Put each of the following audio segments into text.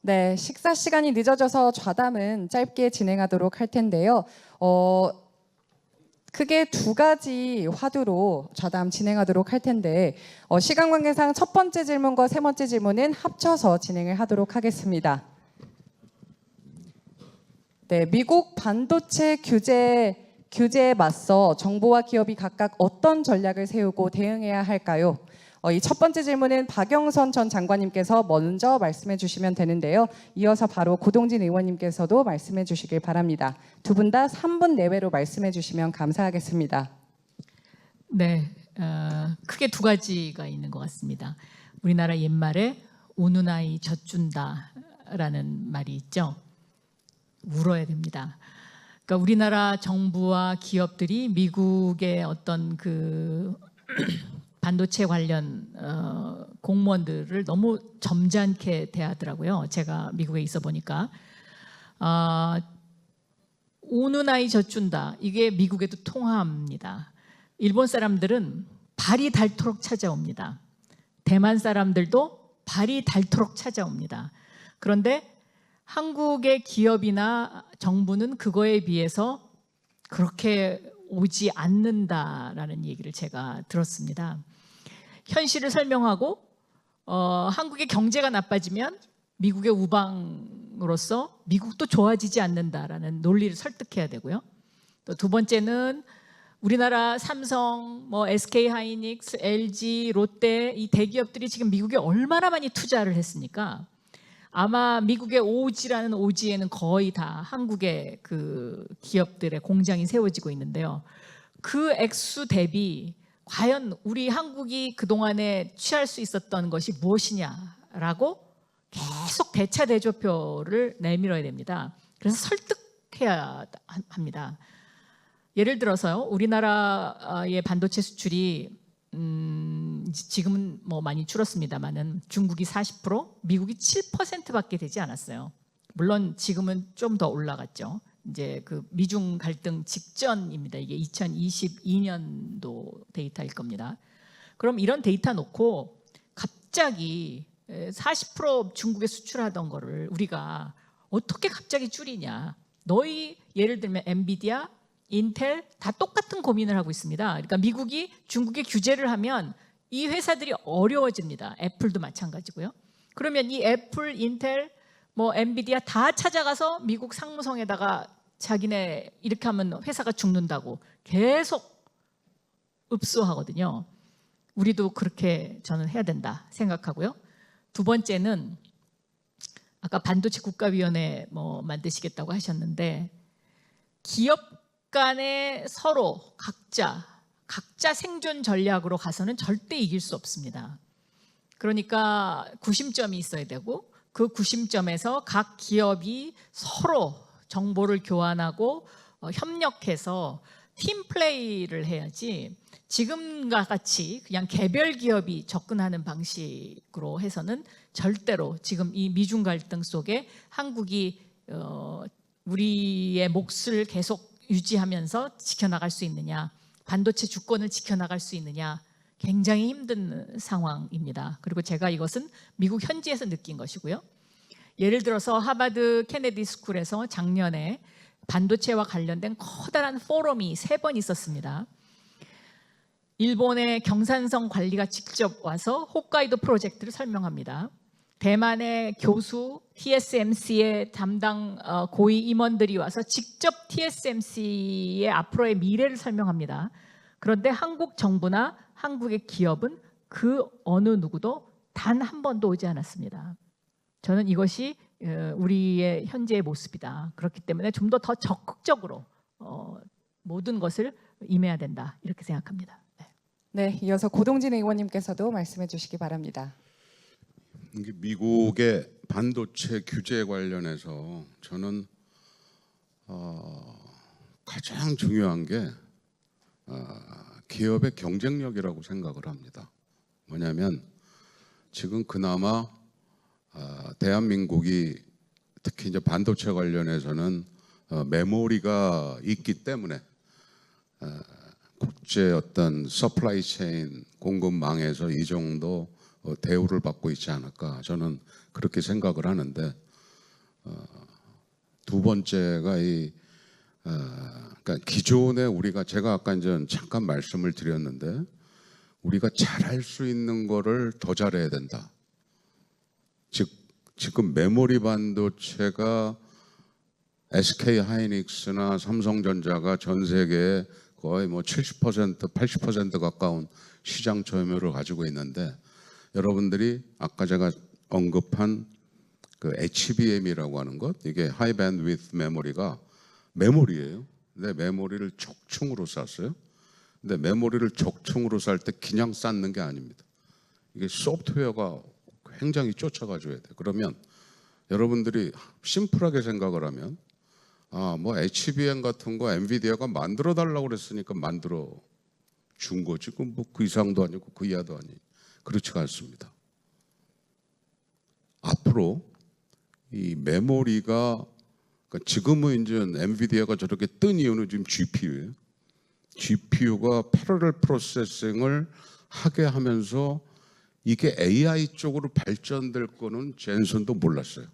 네, 식사 시간이 늦어져서 좌담은 짧게 진행하도록 할 텐데요. 크게 두 가지 화두로 좌담 진행하도록 할 텐데 시간 관계상 첫 번째 질문과 세 번째 질문은 합쳐서 진행을 하도록 하겠습니다. 네, 미국 반도체 규제에 맞서 정부와 기업이 각각 어떤 전략을 세우고 대응해야 할까요? 이 첫 번째 질문은 박영선 전 장관님께서 먼저 말씀해 주시면 되는데요. 이어서 바로 고동진 의원님께서도 말씀해 주시길 바랍니다. 두 분 다 3분 내외로 말씀해 주시면 감사하겠습니다. 네, 크게 두 가지가 있는 것 같습니다. 우리나라 옛말에 우는 아이 젖준다라는 말이 있죠. 울어야 됩니다. 그러니까 우리나라 정부와 기업들이 미국의 어떤 그 반도체 관련 공무원들을 너무 점잖게 대하더라고요. 제가 미국에 있어 보니까 우는 아이 젖준다. 이게 미국에도 통합니다. 일본 사람들은 발이 닳도록 찾아옵니다. 대만 사람들도 발이 닳도록 찾아옵니다. 그런데 한국의 기업이나 정부는 그거에 비해서 그렇게 오지 않는다라는 얘기를 제가 들었습니다. 현실을 설명하고 한국의 경제가 나빠지면 미국의 우방으로서 미국도 좋아지지 않는다라는 논리를 설득해야 되고요. 또 두 번째는 우리나라 삼성, SK 하이닉스, LG, 롯데 이 대기업들이 지금 미국에 얼마나 많이 투자를 했습니까? 아마 미국의 오지라는 오지에는 거의 다 한국의 그 기업들의 공장이 세워지고 있는데요. 그 액수 대비 과연 우리 한국이 그동안에 취할 수 있었던 것이 무엇이냐라고 계속 대차대조표를 내밀어야 됩니다. 그래서 설득해야 합니다. 예를 들어서요, 우리나라의 반도체 수출이 지금은 많이 줄었습니다만은 중국이 40%, 미국이 7%밖에 되지 않았어요. 물론 지금은 좀 더 올라갔죠. 이제 그 미중 갈등 직전입니다. 이게 2022년도 데이터일 겁니다. 그럼 이런 데이터 놓고 갑자기 40% 중국에 수출하던 거를 우리가 어떻게 갑자기 줄이냐. 너희 예를 들면 엔비디아, 인텔 다 똑같은 고민을 하고 있습니다. 그러니까 미국이 중국에 규제를 하면 이 회사들이 어려워집니다. 애플도 마찬가지고요. 그러면 이 애플, 인텔, 엔비디아 다 찾아가서 미국 상무성에다가 자기네 이렇게 하면 회사가 죽는다고 계속 읍소하거든요. 우리도 그렇게 저는 해야 된다 생각하고요. 두 번째는 아까 반도체 국가위원회 만드시겠다고 하셨는데 기업 간에 서로 각자 생존 전략으로 가서는 절대 이길 수 없습니다. 그러니까 구심점이 있어야 되고 그 구심점에서 각 기업이 서로 정보를 교환하고 협력해서 팀플레이를 해야지 지금과 같이 그냥 개별 기업이 접근하는 방식으로 해서는 절대로 지금 이 미중 갈등 속에 한국이 우리의 몫을 계속 유지하면서 지켜나갈 수 있느냐, 반도체 주권을 지켜나갈 수 있느냐 굉장히 힘든 상황입니다. 그리고 제가 이것은 미국 현지에서 느낀 것이고요. 예를 들어서 하버드 케네디 스쿨에서 작년에 반도체와 관련된 커다란 포럼이 3번 있었습니다. 일본의 경산성 관리가 직접 와서 홋카이도 프로젝트를 설명합니다. 대만의 교수, TSMC의 담당 고위 임원들이 와서 직접 TSMC의 앞으로의 미래를 설명합니다. 그런데 한국 정부나 한국의 기업은 그 어느 누구도 단 한 번도 오지 않았습니다. 저는 이것이 우리의 현재의 모습이다. 그렇기 때문에 좀 더 적극적으로 모든 것을 임해야 된다. 이렇게 생각합니다. 네, 이어서 고동진 의원님께서도 말씀해 주시기 바랍니다. 미국의 반도체 규제 관련해서 저는 가장 중요한 게 기업의 경쟁력이라고 생각을 합니다. 뭐냐면 지금 그나마 대한민국이 특히 이제 반도체 관련해서는 메모리가 있기 때문에 국제 어떤 서플라이 체인 공급망에서 이 정도 대우를 받고 있지 않을까 저는 그렇게 생각을 하는데 두 번째가 그러니까 기존에 우리가 제가 아까 이제 잠깐 말씀을 드렸는데 우리가 잘할 수 있는 거를 더 잘해야 된다. 즉 지금 메모리 반도체가 SK 하이닉스나 삼성전자가 전 세계에 거의 뭐 70%, 80% 가까운 시장 점유율을 가지고 있는데 여러분들이 아까 제가 언급한 그 HBM이라고 하는 것, 이게 하이 밴드위드 메모리가 메모리예요. 근데 메모리를 적층으로 쌌어요. 근데 메모리를 적층으로 쌀 때 그냥 쌓는 게 아닙니다. 이게 소프트웨어가 굉장히 쫓아가줘야 돼. 그러면 여러분들이 심플하게 생각을 하면 뭐 HBM 같은 거 엔비디아가 만들어 달라고 그랬으니까 만들어 준 거지. 그 이상도 아니고 그 이하도 아니. 그렇지가 않습니다. 앞으로 이 메모리가 그러니까 지금은 이제 엔비디아가 저렇게 뜬 이유는 지금 GPU예요. GPU가 패러럴 프로세싱을 하게 하면서 이게 AI 쪽으로 발전될 거는 젠슨도 몰랐어요.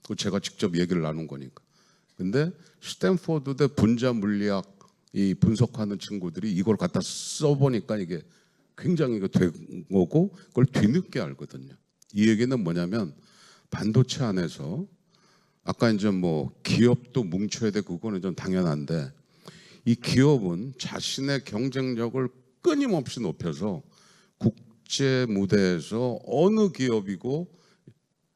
그 제가 직접 얘기를 나눈 거니까. 근데 스탠포드대 분자 물리학 이 분석하는 친구들이 이걸 갖다 써보니까 이게 굉장히 이거 된 거고 그걸 뒤늦게 알거든요. 이 얘기는 뭐냐면 반도체 안에서 아까 이제 뭐 기업도 뭉쳐야 돼 그거는 좀 당연한데 이 기업은 자신의 경쟁력을 끊임없이 높여서 국제 무대에서 어느 기업이고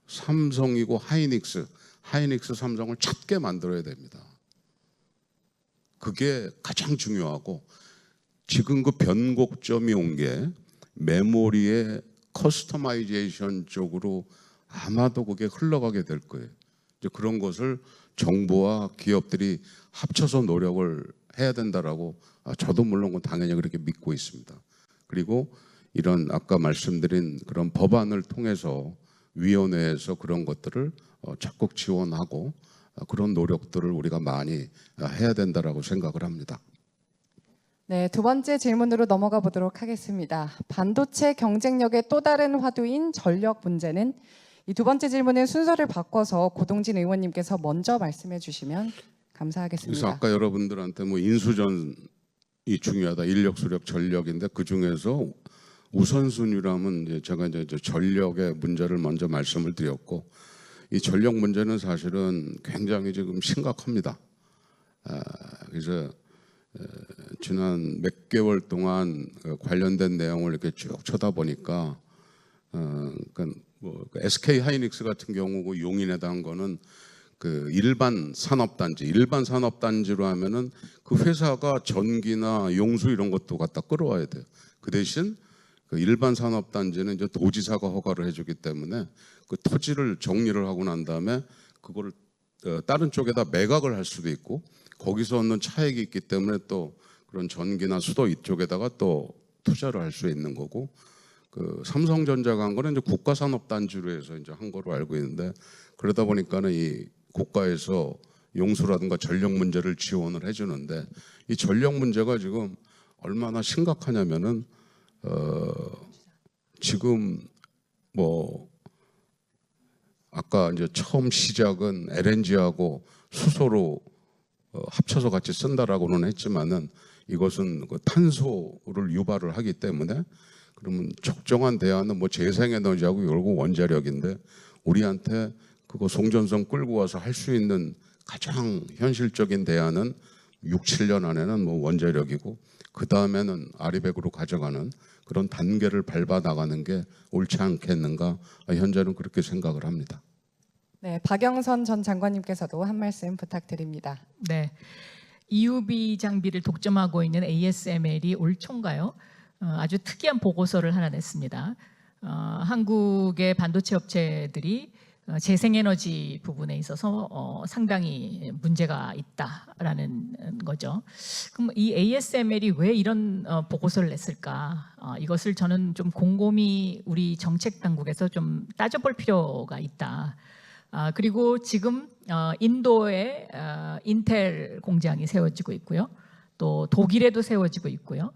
삼성이고 하이닉스 삼성을 찾게 만들어야 됩니다. 그게 가장 중요하고 지금 그 변곡점이 온 게 메모리의 커스터마이제이션 쪽으로 아마도 그게 흘러가게 될 거예요. 이제 그런 것을 정부와 기업들이 합쳐서 노력을 해야 된다라고 저도 물론 당연히 그렇게 믿고 있습니다. 그리고 이런 아까 말씀드린 그런 법안을 통해서 위원회에서 그런 것들을 적극 지원하고 그런 노력들을 우리가 많이 해야 된다라고 생각을 합니다. 네, 두 번째 질문으로 넘어가 보도록 하겠습니다. 반도체 경쟁력의 또 다른 화두인 전력 문제는 이 두 번째 질문은 순서를 바꿔서 고동진 의원님께서 먼저 말씀해 주시면 감사하겠습니다. 그래서 아까 여러분들한테 뭐 인수전이 중요하다, 인력, 수력, 전력인데 그 중에서 우선순위라면 이제 제가 이제 전력의 문제를 먼저 말씀을 드렸고 이 전력 문제는 사실은 굉장히 지금 심각합니다. 그래서 지난 몇 개월 동안 관련된 내용을 이렇게 쭉 쳐다보니까 그러니까 뭐 SK 하이닉스 같은 경우고 용인에다 한 거는 그 일반 산업단지로 하면은 그 회사가 전기나 용수 이런 것도 갖다 끌어와야 돼요. 그 대신 그 일반 산업단지는 이제 도지사가 허가를 해주기 때문에 그 토지를 정리를 하고 난 다음에 그거를 다른 쪽에다 매각을 할 수도 있고 거기서 얻는 차익이 있기 때문에 또 그런 전기나 수도 이쪽에다가 또 투자를 할 수 있는 거고 그 삼성전자가 한 거는 이제 국가산업단지로 해서 이제 한 거로 알고 있는데 그러다 보니까는 이 국가에서 용수라든가 전력 문제를 지원을 해주는데 이 전력 문제가 지금 얼마나 심각하냐면은 지금 뭐 아까 이제 처음 시작은 LNG하고 수소로 합쳐서 같이 쓴다라고는 했지만은 이것은 그 탄소를 유발을 하기 때문에 그러면 적정한 대안은 뭐 재생에너지하고 결국 원자력인데 우리한테 그거 송전선 끌고 와서 할 수 있는 가장 현실적인 대안은 6, 7년 안에는 뭐 원자력이고 그 다음에는 아리백으로 가져가는 그런 단계를 밟아 나가는 게 옳지 않겠는가 현재는 그렇게 생각을 합니다. 네, 박영선 전 장관님께서도 한 말씀 부탁드립니다. 네, EUV 장비를 독점하고 있는 ASML이 올 초인가요? 아주 특이한 보고서를 하나 냈습니다. 한국의 반도체 업체들이 재생에너지 부분에 있어서 상당히 문제가 있다라는 거죠. 그럼 이 ASML이 왜 이런 보고서를 냈을까? 이것을 저는 좀 곰곰이 우리 정책 당국에서 좀 따져볼 필요가 있다. 그리고 지금 인도에 인텔 공장이 세워지고 있고요. 또 독일에도 세워지고 있고요.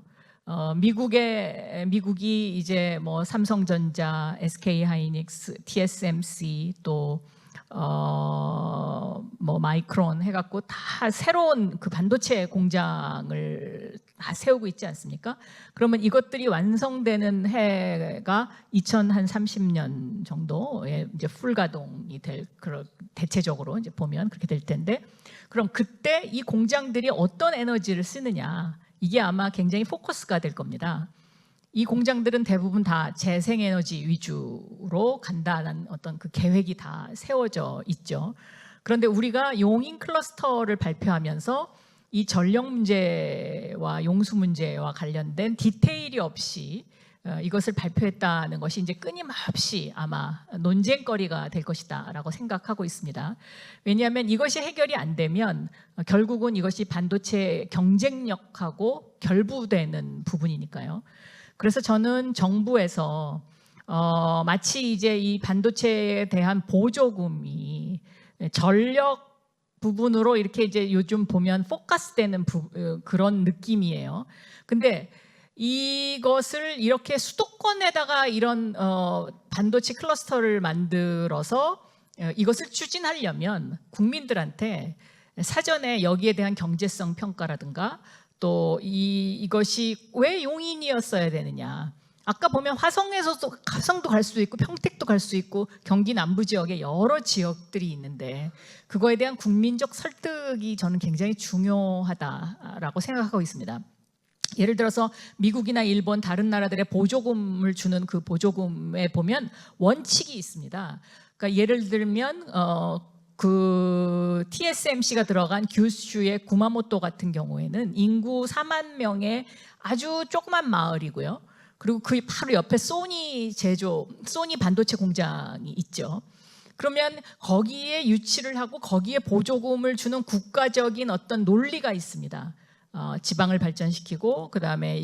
미국이 이제 뭐 삼성전자, SK 하이닉스, TSMC 또 뭐 마이크론 해갖고 다 새로운 그 반도체 공장을 다 세우고 있지 않습니까? 그러면 이것들이 완성되는 해가 2030년 정도에 이제 풀 가동이 될 그런 대체적으로 이제 보면 그렇게 될 텐데, 그럼 그때 이 공장들이 어떤 에너지를 쓰느냐, 이게 아마 굉장히 포커스가 될 겁니다. 이 공장들은 대부분 다 재생에너지 위주로 간다는 어떤 그 계획이 다 세워져 있죠. 그런데 우리가 용인 클러스터를 발표하면서 이 전력 문제와 용수 문제와 관련된 디테일이 없이 이것을 발표했다는 것이 이제 끊임없이 아마 논쟁거리가 될 것이다라고 생각하고 있습니다. 왜냐하면 이것이 해결이 안 되면 결국은 이것이 반도체 경쟁력하고 결부되는 부분이니까요. 그래서 저는 정부에서 마치 이제 이 반도체에 대한 보조금이 전력 부분으로 이렇게 이제 요즘 보면 포커스되는 그런 느낌이에요. 근데 이것을 이렇게 수도권에다가 이런 반도체 클러스터를 만들어서 이것을 추진하려면 국민들한테 사전에 여기에 대한 경제성 평가라든가 또 이것이 왜 용인이었어야 되느냐. 아까 보면 화성에서도 화성도 갈 수 있고 평택도 갈 수 있고 경기 남부 지역에 여러 지역들이 있는데 그거에 대한 국민적 설득이 저는 굉장히 중요하다라고 생각하고 있습니다. 예를 들어서 미국이나 일본 다른 나라들의 보조금을 주는 그 보조금에 보면 원칙이 있습니다. 그러니까 예를 들면 그 TSMC가 들어간 규슈의 구마모토 같은 경우에는 인구 4만 명의 아주 조그만 마을이고요. 그리고 그 바로 옆에 소니 반도체 공장이 있죠. 그러면 거기에 유치를 하고 거기에 보조금을 주는 국가적인 어떤 논리가 있습니다. 지방을 발전시키고 그다음에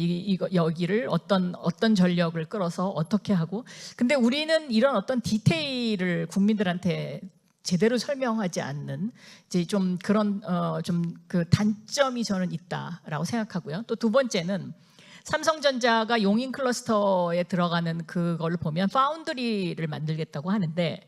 여기를 어떤 전력을 끌어서 어떻게 하고, 근데 우리는 이런 어떤 디테일을 국민들한테 제대로 설명하지 않는 이제 좀 그런 좀 그 단점이 저는 있다라고 생각하고요. 또 두 번째는 삼성전자가 용인 클러스터에 들어가는 그걸 보면 파운드리를 만들겠다고 하는데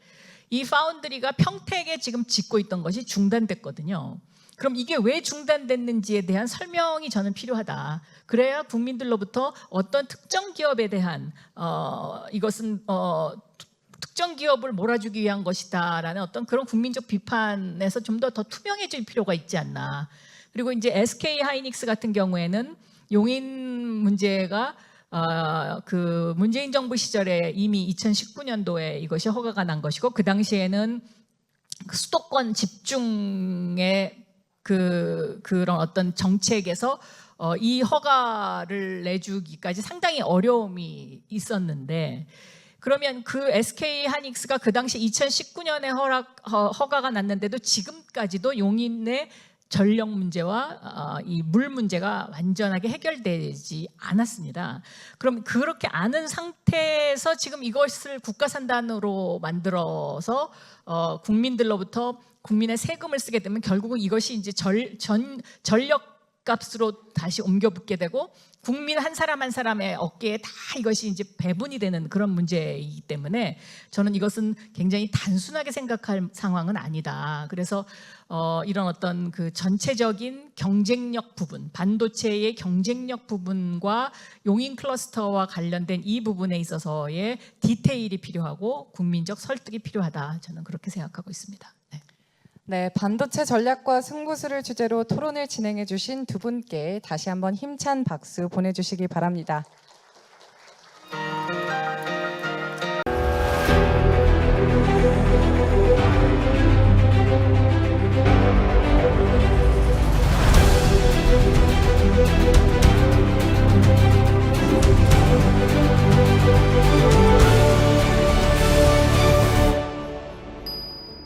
이 파운드리가 평택에 지금 짓고 있던 것이 중단됐거든요. 그럼 이게 왜 중단됐는지에 대한 설명이 저는 필요하다. 그래야 국민들로부터 어떤 특정 기업에 대한 이것은 특정 기업을 몰아주기 위한 것이다라는 어떤 그런 국민적 비판에서 좀 더 투명해질 필요가 있지 않나. 그리고 이제 SK 하이닉스 같은 경우에는 용인 문제가 그 문재인 정부 시절에 이미 2019년도에 이것이 허가가 난 것이고 그 당시에는 그 수도권 집중의 그런 어떤 정책에서 이 허가를 내주기까지 상당히 어려움이 있었는데, 그러면 그 SK 하이닉스가 그 당시 2019년에 허가가 났는데도 지금까지도 용인의 전력 문제와 이 물 문제가 완전하게 해결되지 않았습니다. 그럼 그렇게 않은 상태에서 지금 이것을 국가산단으로 만들어서 국민들로부터 국민의 세금을 쓰게 되면 결국은 이것이 이제 전력 값으로 다시 옮겨 붙게 되고 국민 한 사람 한 사람의 어깨에 다 이것이 이제 배분이 되는 그런 문제이기 때문에 저는 이것은 굉장히 단순하게 생각할 상황은 아니다. 그래서 이런 어떤 그 전체적인 경쟁력 부분, 반도체의 경쟁력 부분과 용인 클러스터와 관련된 이 부분에 있어서의 디테일이 필요하고 국민적 설득이 필요하다. 저는 그렇게 생각하고 있습니다. 네. 네, 반도체 전략과 승부수를 주제로 토론을 진행해 주신 두 분께 다시 한번 힘찬 박수 보내주시기 바랍니다.